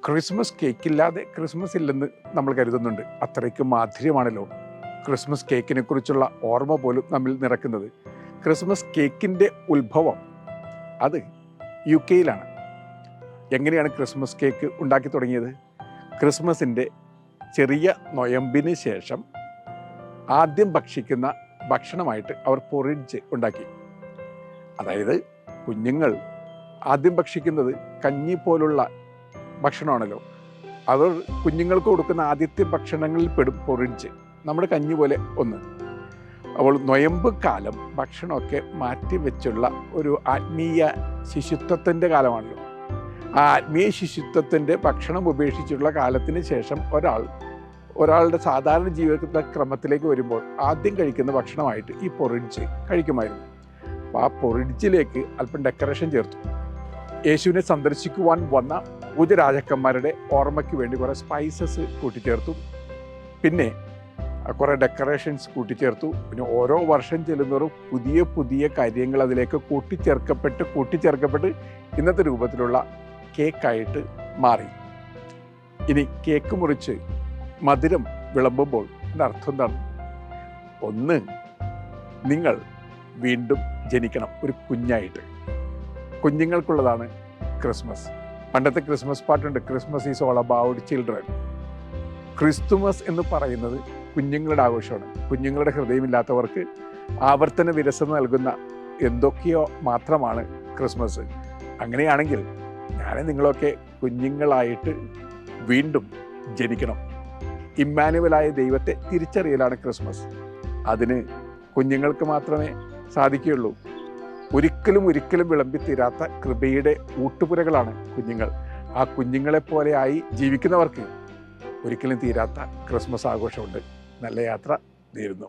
Christmas കേക്കില്ലാതെ Christmas ഇല്ലെന്ന് നമ്മൾ കരുതുന്നുണ്ട്. അത്രയ്ക്ക് മാധുര്യമാണല്ലോ ക്രിസ്മസ് കേക്കിനെ കുറിച്ചുള്ള ഓർമ്മ പോലും നമ്മിൽ നിറക്കുന്നത്. ക്രിസ്മസ് കേക്കിൻ്റെ ഉത്ഭവം അത് UK-യിലാണ്. എങ്ങനെയാണ് ക്രിസ്മസ് കേക്ക് ഉണ്ടാക്കി തുടങ്ങിയത്? ക്രിസ്മസിൻ്റെ ചെറിയ നൊയമ്പിന് ശേഷം ആദ്യം ഭക്ഷിക്കുന്ന ഭക്ഷണമായിട്ട് അവർ പൊറിഡ്ജ് ഉണ്ടാക്കി. അതായത് കുഞ്ഞുങ്ങൾ ആദ്യം ഭക്ഷിക്കുന്നത് കഞ്ഞി പോലുള്ള ഭക്ഷണമാണല്ലോ. അവർ കുഞ്ഞുങ്ങൾക്ക് കൊടുക്കുന്ന ആദ്യത്തെ ഭക്ഷണങ്ങളിൽ പെടും പൊറിഡ്ജ്, നമ്മുടെ കഞ്ഞി പോലെ ഒന്ന്. അപ്പോൾ നൊയമ്പ് കാലം ഭക്ഷണമൊക്കെ മാറ്റി വെച്ചുള്ള ഒരു ആത്മീയ ശിശുത്വത്തിൻ്റെ കാലമാണല്ലോ. ആ ആത്മീയ ശിശുത്വത്തിൻ്റെ ഭക്ഷണം ഉപേക്ഷിച്ചുള്ള കാലത്തിന് ശേഷം ഒരാളുടെ സാധാരണ ജീവിത ക്രമത്തിലേക്ക് വരുമ്പോൾ ആദ്യം കഴിക്കുന്ന ഭക്ഷണമായിട്ട് ഈ പൊറിഡ്ജ് കഴിക്കുമായിരുന്നു. അപ്പോൾ ആ പൊറിഡ്ജിലേക്ക് അല്പം ഡെക്കറേഷൻ ചേർത്തു. യേശുവിനെ സന്ദർശിക്കുവാൻ വന്ന പൂജരാജാക്കന്മാരുടെ ഓർമ്മയ്ക്ക് വേണ്ടി കുറേ സ്പൈസസ് കൂട്ടിച്ചേർത്തു. പിന്നെ കുറേ ഡെക്കറേഷൻസ് കൂട്ടിച്ചേർത്തു. പിന്നെ ഓരോ വർഷം ചെല്ലുന്നവരും പുതിയ പുതിയ കാര്യങ്ങൾ അതിലേക്ക് കൂട്ടിച്ചേർക്കപ്പെട്ട് ഇന്നത്തെ രൂപത്തിലുള്ള കേക്കായിട്ട് മാറി. ഇനി കേക്ക് മുറിച്ച് മധുരം വിളമ്പുമ്പോൾ എൻ്റെ അർത്ഥം എന്താണ്? ഒന്ന്, നിങ്ങൾ വീണ്ടും ജനിക്കണം ഒരു കുഞ്ഞായിട്ട്. കുഞ്ഞുങ്ങൾക്കുള്ളതാണ് ക്രിസ്മസ്. പണ്ടത്തെ ക്രിസ്മസ് പാട്ടുണ്ട്, Christmas is all about children. Christmas എന്ന് പറയുന്നത് കുഞ്ഞുങ്ങളുടെ ആഘോഷമാണ്. കുഞ്ഞുങ്ങളുടെ ഹൃദയമില്ലാത്തവർക്ക് ആവർത്തന വിരസത നൽകുന്ന എന്തൊക്കെയോ മാത്രമാണ് ക്രിസ്മസ്. അങ്ങനെയാണെങ്കിൽ നിങ്ങളൊക്കെ കുഞ്ഞുങ്ങളായിട്ട് വീണ്ടും ജനിക്കണം. ഇമ്മാനുവലായ ദൈവത്തെ തിരിച്ചറിയലാണ് ക്രിസ്മസ്. അതിന് കുഞ്ഞുങ്ങൾക്ക് മാത്രമേ സാധിക്കുകയുള്ളൂ. ഒരിക്കലും വിളമ്പിത്തീരാത്ത കൃപയുടെ ഊട്ടുപുരകളാണ് കുഞ്ഞുങ്ങൾ. ആ കുഞ്ഞുങ്ങളെപ്പോലെയായി ജീവിക്കുന്നവർക്ക് ഒരിക്കലും തീരാത്ത ക്രിസ്മസ് ആഘോഷമുണ്ട്. നല്ല യാത്ര നേരുന്നു.